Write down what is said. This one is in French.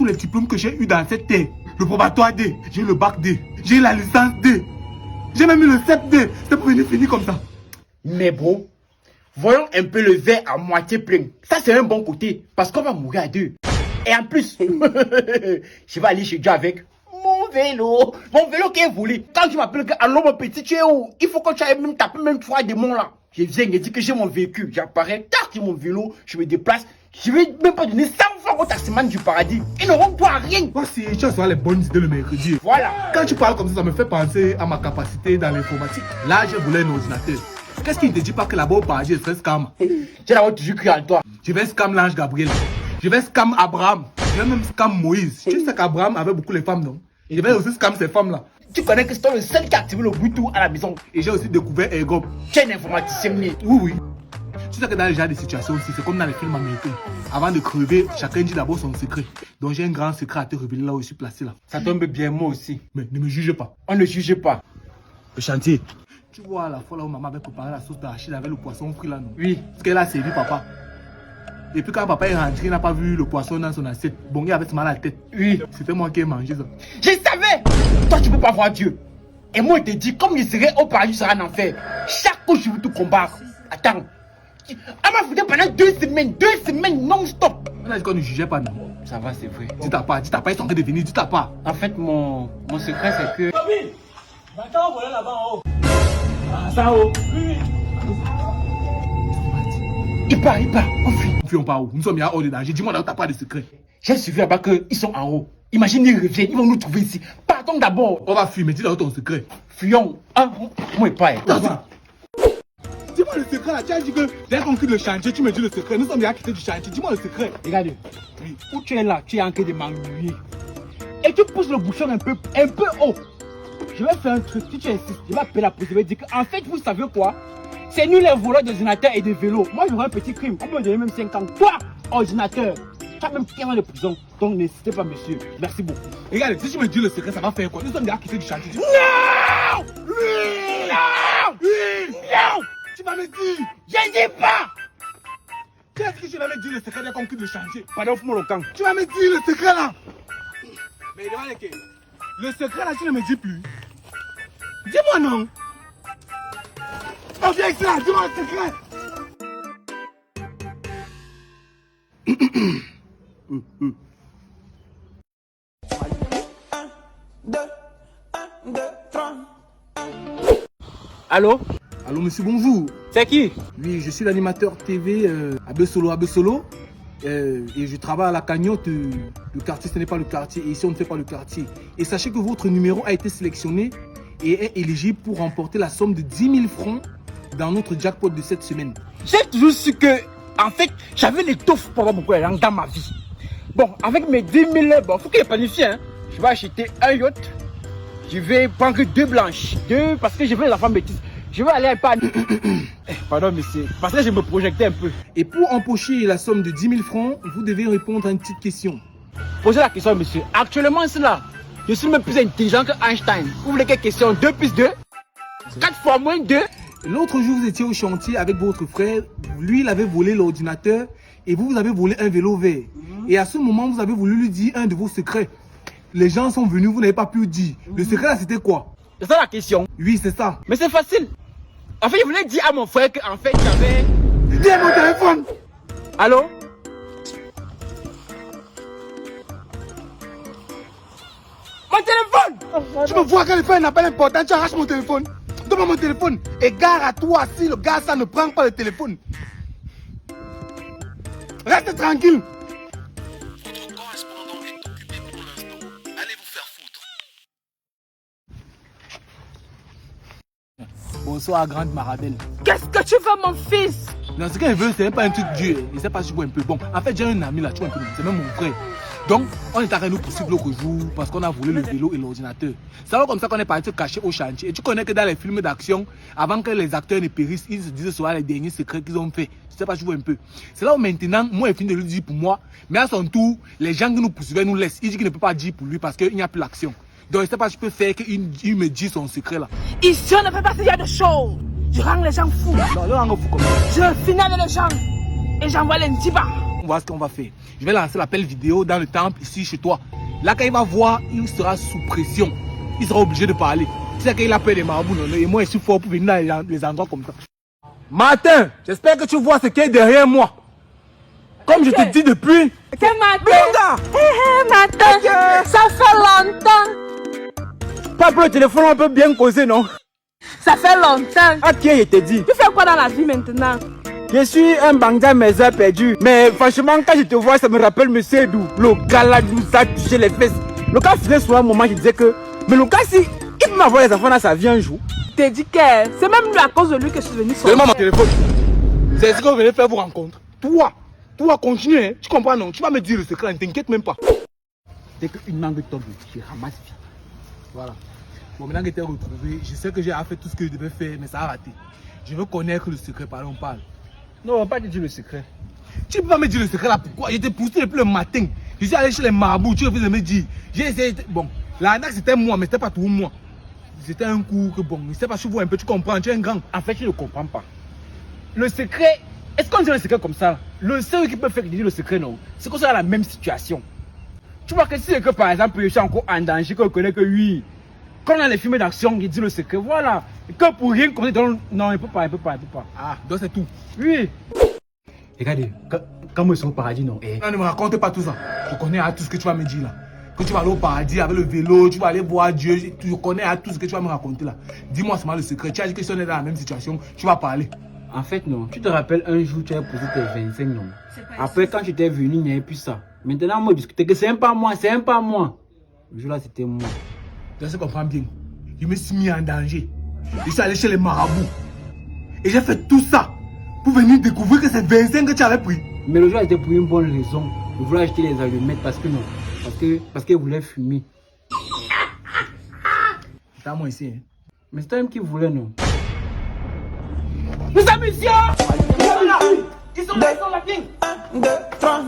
tous les diplômes que j'ai eu dans cette terre. Le probatoire D, j'ai le bac D, j'ai la licence D, j'ai même eu le CEP D. C'est pour venir finir comme ça. Mais bro, voyons un peu le verre à moitié plein. Ça c'est un bon côté, parce qu'on va mourir à deux. Et en plus, je vais aller chez Dieu avec mon vélo qui est volé. Quand tu m'appelles que allô mon petit, tu es où? Il faut que tu ailles même taper même 3 démons là. Je viens et dis que j'ai mon véhicule, j'apparais, tac, j'ai mon vélo, je me déplace. Je vais même pas donner 100 francs au taximan du paradis. Ils n'auront pas rien. Moi, si tu as les bonnes idées le mercredi. Voilà. Quand tu parles comme ça me fait penser à ma capacité dans l'informatique. Là, je voulais un ordinateur. Qu'est-ce qui ne te dit pas que là-bas au paradis, je serai scam? J'ai d'abord toujours cru en toi. Je vais scam l'ange Gabriel. Je vais scam Abraham. Je vais même scam Moïse. Tu sais qu'Abraham avait beaucoup les femmes, non? Et je vais aussi scam ces femmes-là. Tu connais que c'est toi le seul qui a activé le Bluetooth à la maison. Et j'ai aussi découvert Ergop. Tu es un informaticien né. Oui, oui. Tu sais que dans les genres de situations aussi, c'est comme dans les films américains. Avant de crever, chacun dit d'abord son secret. Donc j'ai un grand secret à te révéler là où je suis placé là. Ça tombe bien, moi aussi. Mais ne me juge pas. On ne juge pas. Le chantier. Tu vois la fois là où maman avait préparé la sauce d'arachide avec le poisson frit là, non? Oui. Parce qu'elle a servi papa. Et puis quand papa est rentré, il n'a pas vu le poisson dans son assiette. Bon, il avait mal à la tête. Oui. C'était moi qui ai mangé ça. Je savais. Toi, tu peux pas voir Dieu. Et moi, je te dis, comme je serai au paradis, sera un enfer. Chaque jour, je veux te combattre. Attends. Elle m'a foutu pendant 2 semaines non-stop. On a dit qu'on ne jugeait pas, non? Ça va, c'est vrai. Dis-ta pas, ils sont en train de venir, dis-ta pas. En fait, mon secret, c'est que... Tommy, maintenant, voilà là-bas en haut. Ah, ça en haut? Oui. Il part, on fuit. On fuit, on part où? Nous sommes hors de danger. Dis-moi là où t'as pas de secret. J'ai suivi là-bas qu'ils sont en haut. Imagine, ils reviennent, ils vont nous trouver ici. Partons d'abord. On va fuir, mais dis-là où ton secret. Fuyons. Ah, moi, il part. Dis-moi le secret là, tu as dit que dès qu'on quitte le chantier, tu me dis le secret. Nous sommes déjà quittés du chantier, dis-moi le secret. Regarde, Oui. où tu es là, tu es en train de m'ennuyer. Et tu pousses le bouchon un peu haut. Je vais faire un truc, si tu insistes, je vais appeler la police, je vais dire qu'en fait, vous savez quoi? C'est nous les voleurs d'ordinateurs et de vélos. Moi, j'aurai un petit crime, on peut me donner même 5 ans. Toi, ordinateur, tu as même 15 ans de prison. Donc n'hésitez pas, monsieur. Merci beaucoup. Regarde, si tu me dis le secret, ça va faire quoi? Nous sommes déjà quittés du chantier. Non! Oui! Non! Oui! Non! Tu vas me dire! Je ne dis pas! Qu'est-ce que tu vas me dire le secret dès qu'on quitte le chantier? Pardon, fous-moi le camp. Tu vas me dire le secret là! Mais demande que le secret là, tu ne me dis plus. Dis-moi non! Oh, viens ici là, dis-moi le secret! Allô? Allô monsieur, bonjour. C'est qui? Oui, je suis l'animateur TV Abbé Solo. Et je travaille à la cagnotte. Le quartier, ce n'est pas le quartier. Et ici, on ne fait pas le quartier. Et sachez que votre numéro a été sélectionné et est éligible pour remporter la somme de 10 000 francs dans notre jackpot de cette semaine. J'ai toujours su que, en fait, j'avais l'étoffe pour avoir beaucoup d'argent dans ma vie. Bon, avec mes 10 000, bon, faut qu'il y ait planifié, hein. Je vais acheter un yacht. Je vais prendre 2 blanches. 2, parce que je veux les enfants bêtises. Je vais aller à l'épargne. Pardon, monsieur. Parce que je me projetais un peu. Et pour empocher la somme de 10 000 francs, vous devez répondre à une petite question. Posez la question, monsieur. Actuellement, c'est là. Je suis même plus intelligent que Einstein. Vous voulez quelle question? 2 plus 2? 4 fois moins 2? L'autre jour, vous étiez au chantier avec votre frère. Lui, il avait volé l'ordinateur et vous avez volé un vélo vert. Et à ce moment, vous avez voulu lui dire un de vos secrets. Les gens sont venus, vous n'avez pas pu dire. Le secret là, c'était quoi? C'est ça la question. Oui, c'est ça. Mais c'est facile. En fait, je voulais dire à mon frère qu'en fait, j'avais... Tiens mon téléphone. Allô? Mon téléphone! Tu me vois quand il fait un appel important, tu arraches mon téléphone. Donne-moi mon téléphone. Et gare à toi si le gars ça ne prend pas le téléphone. Reste tranquille. Votre correspondant est occupé pour l'instant. Allez vous faire foutre. Bonsoir, grande Marabelle. Qu'est-ce que tu veux, mon fils? Non, ce qu'il veut, c'est même pas un truc dur. Il sait pas si je vois un peu. Bon, en fait, j'ai un ami là, tu vois un peu. C'est même mon frère. Donc, on est arrêté nous poursuivre l'autre jour parce qu'on a volé le vélo et l'ordinateur. C'est alors comme ça qu'on est parti se cacher au chantier. Et tu connais que dans les films d'action, avant que les acteurs ne périssent, ils se disaient sur les derniers secrets qu'ils ont fait. Je sais pas si je vois un peu. C'est là où maintenant, moi, il finit de lui dire pour moi. Mais à son tour, les gens qui nous poursuivaient nous laissent. Il dit qu'il ne peut pas dire pour lui parce qu'il n'y a plus l'action. Donc, je sais pas si je peux faire qu'il me dise son secret là. Ici, on ne fait pas ce genre de choses. Je rends les gens fous. Non, le rend fou comme ça. Je finis avec les gens et j'envoie les Ndiba. On voit ce qu'on va faire. Je vais lancer l'appel vidéo dans le temple ici chez toi. Là, quand il va voir, il sera sous pression. Il sera obligé de parler. Tu sais qu'il a peur des marabouts, non? Et moi, je suis fort pour venir dans les endroits comme ça. Martin, j'espère que tu vois ce qui est derrière moi. Comme je te dis depuis. Ok, Martin. Martin, ça fait longtemps. Pas pour le téléphone, on peut bien causer, non? Ça fait longtemps. À qui je te dis? Tu fais quoi dans la vie maintenant? Je suis un bandit à mes heures perdues. Mais franchement, quand je te vois, ça me rappelle Monsieur Edou. Le gars là nous a touché les fesses. Le gars faisait souvent un moment, je disais que. Mais le gars, si il peut m'avoir les enfants dans sa vie un jour. T'es dit que c'est même lui à cause de lui que je suis venu Donne-moi mon téléphone. C'est ce que vous venez faire vous rencontre. Toi, continue, hein. Tu comprends, non? Tu vas me dire le secret, ne t'inquiète même pas. Dès qu'une langue tombe, je ramasse vite. Voilà. Bon, maintenant que tu es retrouvé, je sais que j'ai fait tout ce que je devais faire, mais ça a raté. Je veux connaître le secret, par là on parle. Non, on va pas te dire le secret. Tu peux pas me dire le secret là, pourquoi? Je t'ai poussé depuis le matin. Je suis allé chez les marabouts, tu refais de me dire. J'ai essayé. Bon, l'arnaque c'était moi, mais c'était pas tout moi. C'était un coup que bon, je sais pas si vous un peu, tu comprends, tu es un grand. En fait, tu ne comprends pas. Le secret, est-ce qu'on dit le secret comme ça? Le seul qui peut faire dire le secret, non, c'est qu'on soit dans la même situation. Tu vois que si que par exemple, je suis encore en danger, qu'on connaît que oui. Quand on a les films d'action, il dit le secret, voilà. Et que pour rien qu'on est dans. Non, il peut pas. Ah, donc c'est tout. Oui. Regardez, quand moi je suis au paradis, non. Non, ne me raconte pas tout ça. Je connais à tout ce que tu vas me dire là. Que tu vas aller au paradis avec le vélo, tu vas aller voir Dieu. Je connais à tout ce que tu vas me raconter là. Dis-moi seulement le secret. Tu as dit que si on est dans la même situation, tu vas parler. En fait, non. Tu te rappelles un jour, tu as posé tes 25 non. Après, quand tu étais venu, il n'y avait plus ça. Maintenant, moi, discuter que c'est un pas moi. Le jour là, c'était moi. Tu sais, comprends bien. Je me suis mis en danger. Je suis allé chez les marabouts. Et j'ai fait tout ça pour venir découvrir que c'est 25 que tu avais pris. Mais le jour là, c'était pour une bonne raison. Je voulais acheter les allumettes parce que non. Parce qu'il voulait fumer. C'est à moi ici. Hein. Mais c'était même qui voulait, non. Nous amusions! Ils sont là, 1, 2, 3.